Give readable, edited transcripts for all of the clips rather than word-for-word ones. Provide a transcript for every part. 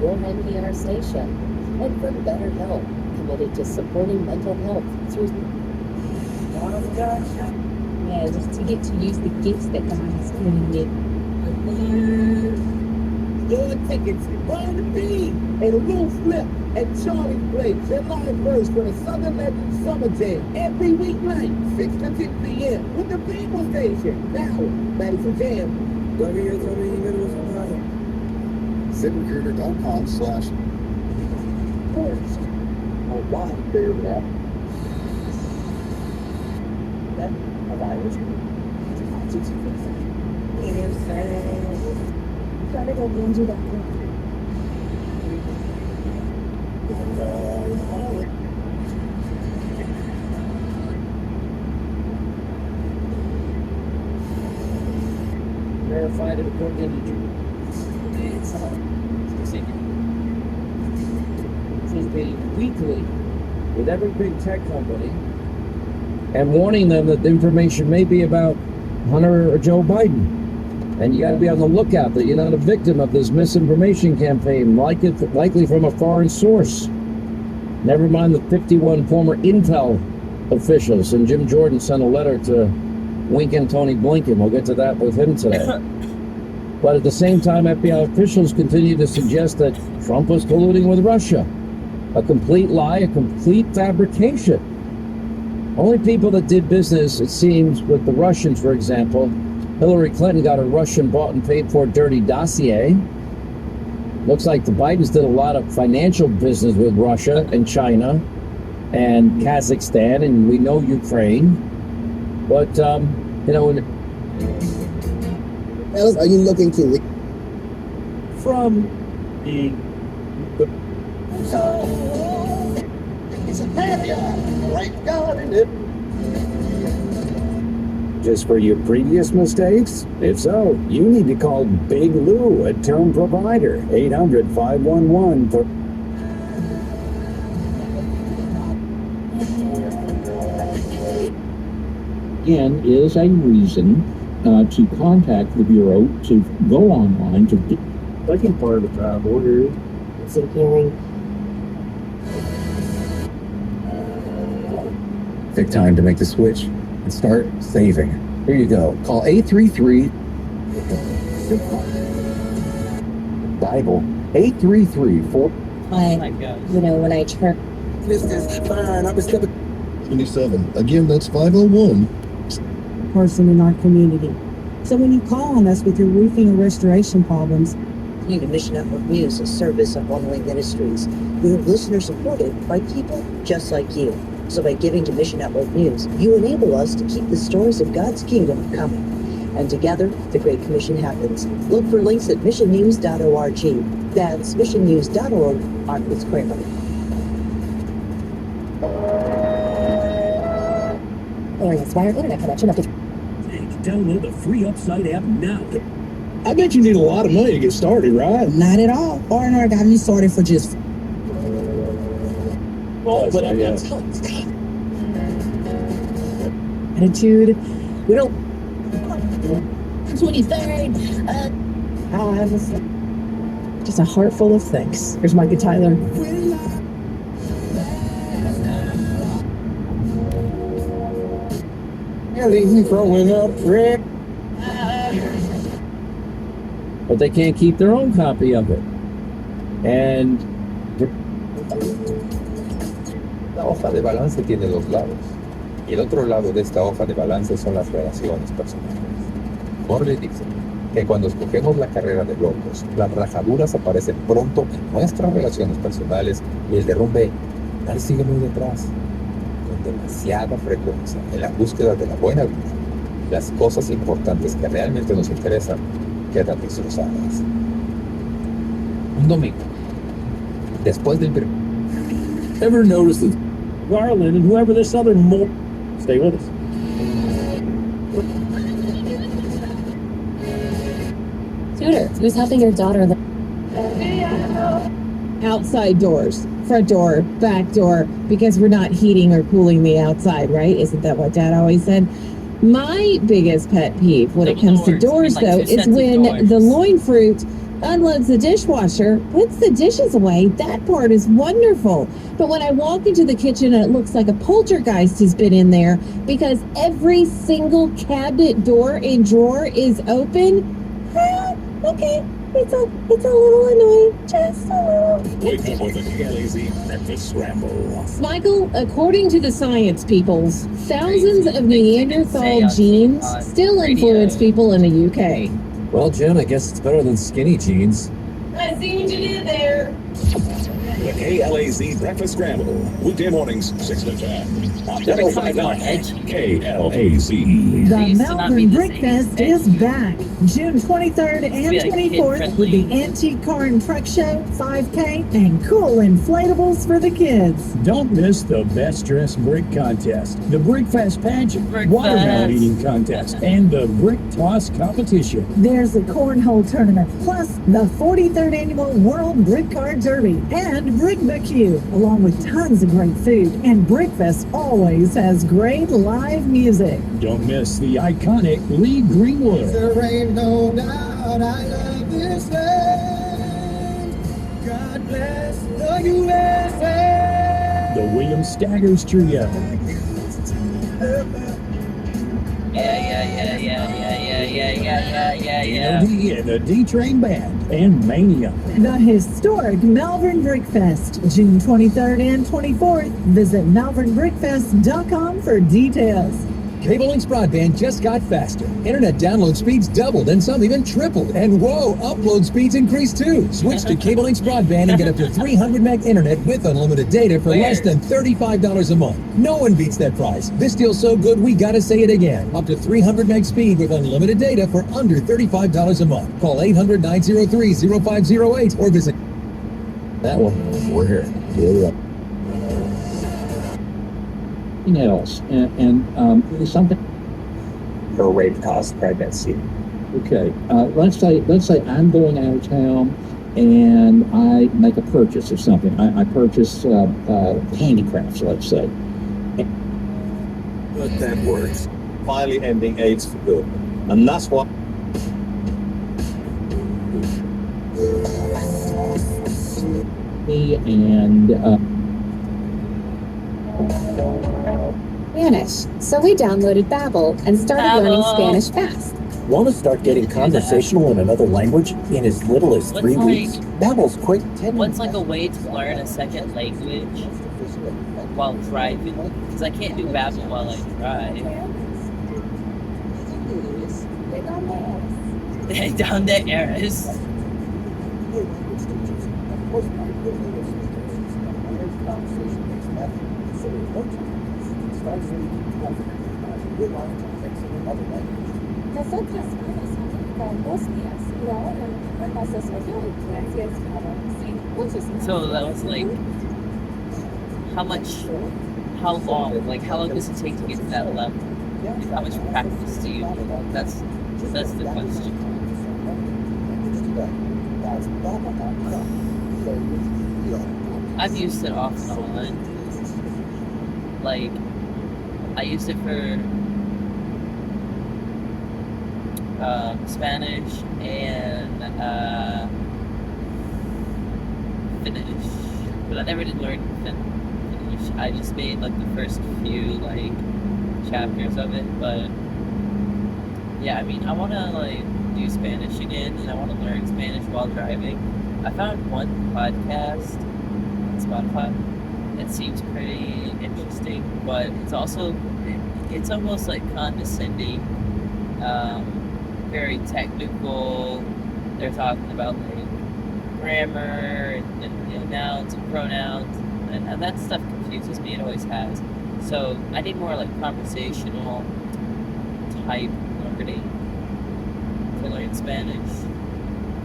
your NPR station. And from BetterHelp, committed to supporting mental health through... Yeah, just to get to use the gifts that God has given you. Your tickets at Burn the Bean and Lou Flip at Charlie's Place and live verse for the Southern Legends Summer Jam every weeknight, 6 to 10 p.m. with the People Station. Now, Madison Jam. ZipRecruiter.com/. Oh, wow, there that. That a virus. Gotta go into that. Verified and recorded imagery. She's meeting weekly with every big tech company and warning them that the information may be about Hunter or Joe Biden. And you got to be on the lookout that you're not a victim of this misinformation campaign, likely from a foreign source. Never mind the 51 former Intel officials. And Jim Jordan sent a letter to Wink and Tony Blinken. We'll get to that with him today. But at the same time, FBI officials continue to suggest that Trump was colluding with Russia. A complete lie, a complete fabrication. Only people that did business, it seems, with the Russians, for example, Hillary Clinton got a Russian bought and paid for dirty dossier. Looks like the Bidens did a lot of financial business with Russia and China and Kazakhstan, and we know Ukraine. But, Else are you looking to from the It's a graveyard. Right God in it. Just for your previous mistakes? If so, you need to call Big Lou at Term Provider, 800-511 for... Again, is a reason to contact the Bureau, to go online, to do... second part of the job order. It's a hearing. Take time to make the switch and start saving. Here you go. Call 833 Bible 833-4. When I turn... This is fine. I was never 27. Again, that's 501. Person in our community. So when you call on us with your roofing or restoration problems, Mission Network News, a service of One Way Ministries. We are listener supported by people just like you. So by giving to Mission Network News, you enable us to keep the stories of God's kingdom coming. And together, the Great Commission happens. Look for links at missionnews.org. That's missionnews.org. Artemis Kramer. Area Spire internet connection up to... download the free Upside app now. I bet you need a lot of money to get started, right? not at all. R&R got me started for just... Oh, but I got attitude. We don't... 23rd. Just a heart full of thanks. Here's Micah Tyler. throwing up, Rick. But they can't keep their own copy of it. And La hoja de balance tiene dos lados, y el otro lado de esta hoja de balance son las relaciones personales. Corley dice que cuando escogemos la carrera de locos, las rajaduras aparecen pronto en nuestras relaciones personales y el derrumbe tal sigue muy detrás. Con demasiada frecuencia, en la búsqueda de la buena vida, las cosas importantes que realmente nos interesan quedan destrozadas. Un domingo, después del Ever notice that Garland and whoever this other stay with us. Tutor, who's helping your daughter? Outside doors. Front door, back door, because we're not heating or cooling the outside, right? Isn't that what Dad always said? My biggest pet peeve when it comes to doors, though, is when the loin fruit unloads the dishwasher, puts the dishes away. That part is wonderful. But when I walk into the kitchen and it looks like a poltergeist has been in there because every single cabinet door and drawer is open, okay. It's a little annoying, just a little. Wake up with the KLAZ Breakfast Scramble. Michael, according to the science peoples, thousands of Neanderthal genes still influence people in the UK. Well, Jen, I guess it's better than skinny jeans. I see what you did there. The KLAZ Breakfast Scramble. Weekday mornings, 6 to 10. On 95.9 KLAZ. The Malvern Brickfest is back. June 23rd and 24th with the Antique Car and Truck Show, 5K, and cool inflatables for the kids. Don't miss the Best Dressed Brick Contest, the Brickfest Pageant, Watermelon Eating Contest, and the Brick Toss Competition. There's the Cornhole Tournament, plus the 43rd Annual World Brick Car Derby and Brick BBQ, along with tons of great food. And Brickfest always has great live music. Don't miss the iconic Lee Greenwood. There ain't no doubt I love this land. God bless the USA. The William Staggers Trio. D and the D-Train Band and Mania. The historic Malvern Brickfest, June 23rd and 24th. Visit malvernbrickfest.com for details. Cable Links broadband just got faster. Internet download speeds doubled and some even tripled. And whoa, upload speeds increased too. Switch to Cable Links broadband and get up to 300 meg internet with unlimited data for less than $35 a month. No one beats that price. This deal's so good, we gotta say it again. Up to 300 meg speed with unlimited data for under $35 a month. Call 800-903-0508 or visit That one, we're here. We're up. Else and something. For rate cost pregnancy. Okay, let's say I'm going out of town and I make a purchase of something. I purchase handicrafts, let's say. But that works. Finally ending AIDS for good, and that's what. Spanish. So we downloaded Babbel and started learning Spanish fast. Want to start getting conversational in another language in as little as 3 weeks? Babbel's quick 10 What's like a way to learn a second language while driving? Because I can't do Babbel while I drive. Down the Eras. Nosotros vamos a ir con 2 días y ahora vamos a estudiar gracias para sí. So that was like, how long? Like, how long does it take to get to that level? How much practice do you need? That's the question. I've used it off and on. Like, I used it for Spanish and Finnish, but I never did learn Finnish. I just made like the first few like chapters of it, but yeah, I mean, I want to like do Spanish again, and I want to learn Spanish while driving. I found one podcast on Spotify that seems pretty interesting, but it's almost like condescending, very technical. They're talking about like grammar and nouns and pronouns, and that stuff confuses me. It always has. So I need more like conversational type learning to learn Spanish.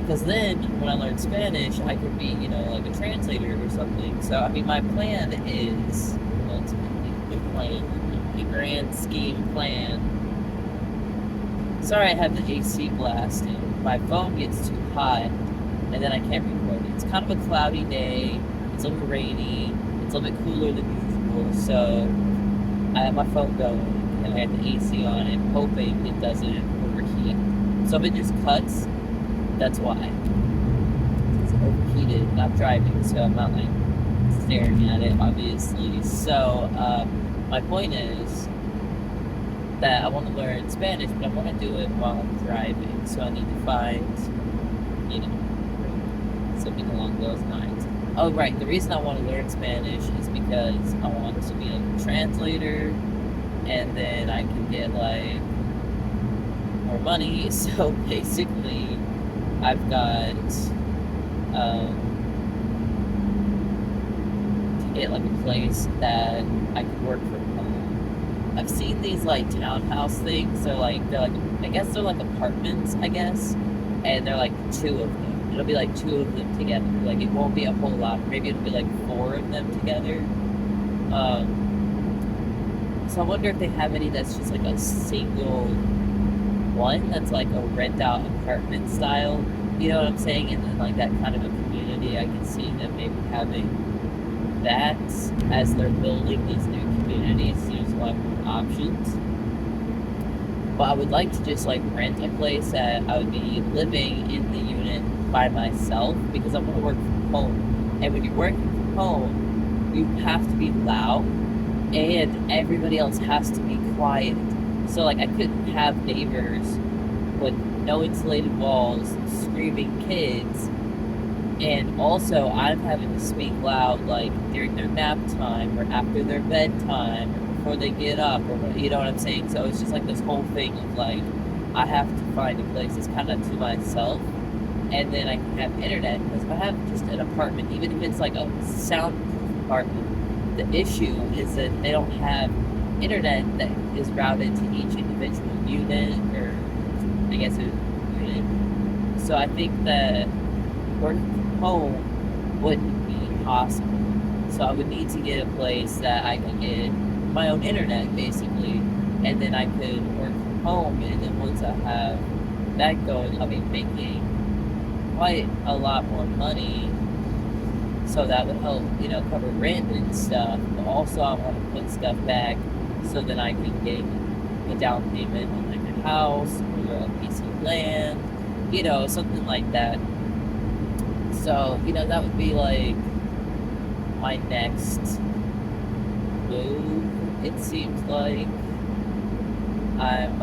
Because then, when I learn Spanish, I could be, like a translator or something. So, I mean, my plan is, ultimately, the grand scheme plan. Sorry I have the AC blasting. My phone gets too hot, and then I can't record it. It's kind of a cloudy day. It's a little rainy. It's a little bit cooler than usual. So, I have my phone going, and I have the AC on it, hoping it doesn't overheat. So, if it just cuts, that's why. overheated. And I'm driving, so I'm not like staring at it, obviously. So my point is that I want to learn Spanish, but I want to do it while I'm driving. So I need to find, you know, something along those lines. Oh, right. The reason I want to learn Spanish is because I want to be like a translator, and then I can get like more money. So basically, I've got to get like a place that I can work from home. I've seen these like townhouse things. So like they're like, I guess they're like apartments, I guess, and they're like 2 of them. It'll be like 2 of them together. Like it won't be a whole lot. Maybe it'll be like 4 of them together. So I wonder if they have any that's just like a single one that's like a rent out apartment style. You know what I'm saying? And then like that kind of a community, I can see them maybe having that as they're building these new communities. There's a lot more options. But I would like to just like rent a place that I would be living in the unit by myself, because I want to work from home. And when you're working from home, you have to be loud and everybody else has to be quiet. So like I couldn't have neighbors with no insulated walls screaming kids, and also I'm having to speak loud like during their nap time or after their bedtime or before they get up, or you know what I'm saying? So it's just like this whole thing of like I have to find a place that's kind of to myself, and then I can have internet. Because if I have just an apartment, even if it's like a soundproof apartment, the issue is that they don't have internet that is routed to each individual unit, or I guess a unit. So I think that working from home wouldn't be possible. So I would need to get a place that I could get my own internet basically, and then I could work from home, and then once I have that going, I'll be making quite a lot more money. So that would help, you know, cover rent and stuff. But also I want to put stuff back so that I can get a down payment on like a house or a piece of land, you know, something like that. So, you know, that would be like my next move, it seems like. I'm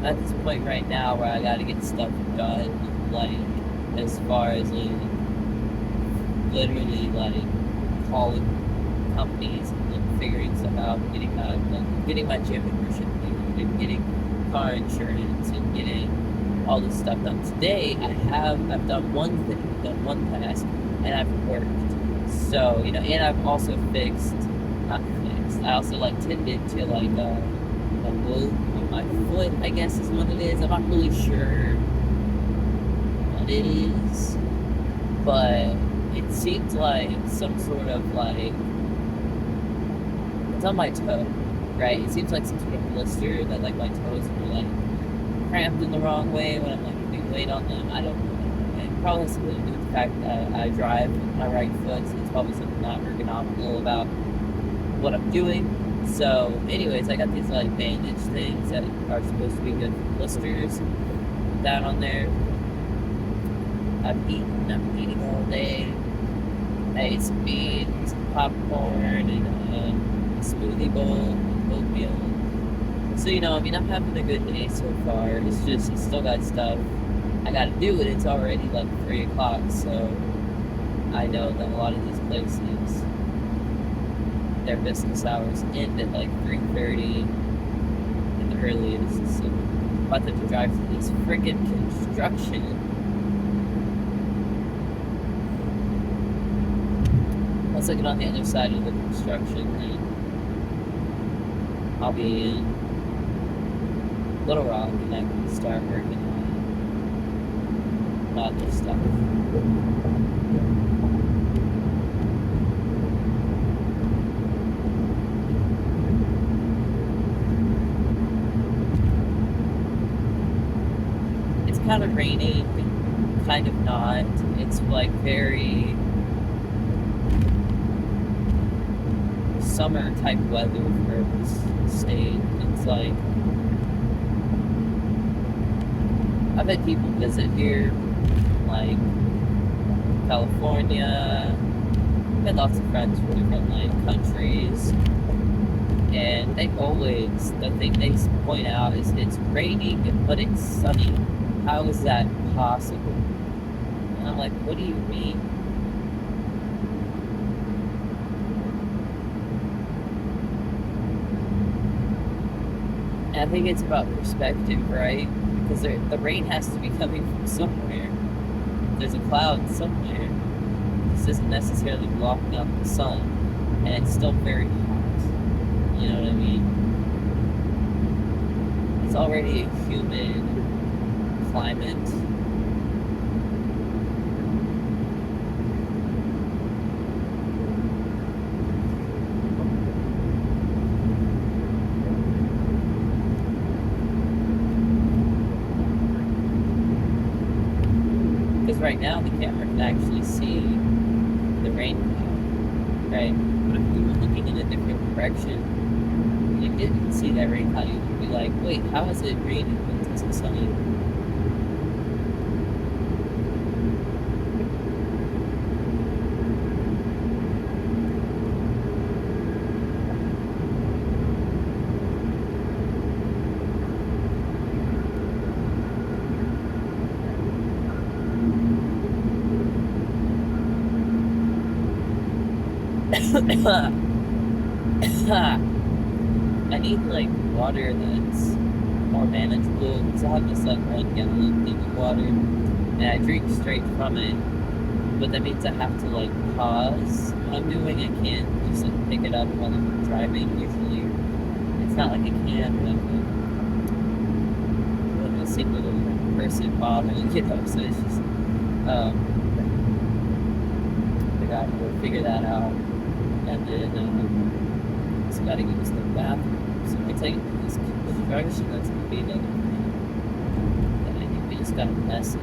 at this point right now where I gotta get stuff done, like as far as like literally like calling companies and like figuring stuff out, getting my gym membership and getting car insurance and getting all this stuff done. Today I've done one thing, done one task, and I've worked. So, you know, and I've also I also like tended to like a wound on my foot, I guess is what it is. I'm not really sure what it is, but it seems like some sort of like, it's on my toe, right? It seems like some sort of blister that like my toes were like cramped in the wrong way when I'm like putting weight on them. I don't know. It probably has something to do with the fact that I drive with my right foot, so it's probably something not ergonomical about what I'm doing. So anyways, I got these like bandage things that are supposed to be good for blisters. Put that on there. I'm eating all day. I ate some beans, popcorn, and a smoothie bowl, oatmeal. So, you know, I mean, I'm having a good day so far. It's just, it's still got stuff I gotta do, and it's already like 3 o'clock, so I know that a lot of these places, their business hours end at like 3:30 at the earliest. So I'm about to drive through this freaking construction. Once I get on the other side of the construction, then I'll be in Little Rock, and I can start working on other stuff. It's kind of raining, kind of not. It's like very summer type weather for this state. It's like, I've had people visit here, like California. I've had lots of friends from different like countries, and they always, the thing they point out is it's raining but it's sunny. How is that possible? And I'm like, what do you mean? And I think it's about perspective, right? Because the rain has to be coming from somewhere. There's a cloud somewhere. This isn't necessarily blocking out the sun, and it's still very hot. You know what I mean? It's already a humid climate. Because right now the camera can actually see the rain cloud, right? But if we were looking in a different direction, you didn't see that rain cloud, you'd be like, wait, how is it raining when it's so sunny? I need like water that's more manageable because I have this like 1 gallon thing of water and I drink straight from it, but that means I have to like pause what I'm doing. I can't just like pick it up while I'm driving. Usually it's not like a can with a single person bottling, you know, so it's just I gotta go figure that out. And then just gotta go to the bathroom. So I take this construction, that's gonna be another thing. And I think we just got a message.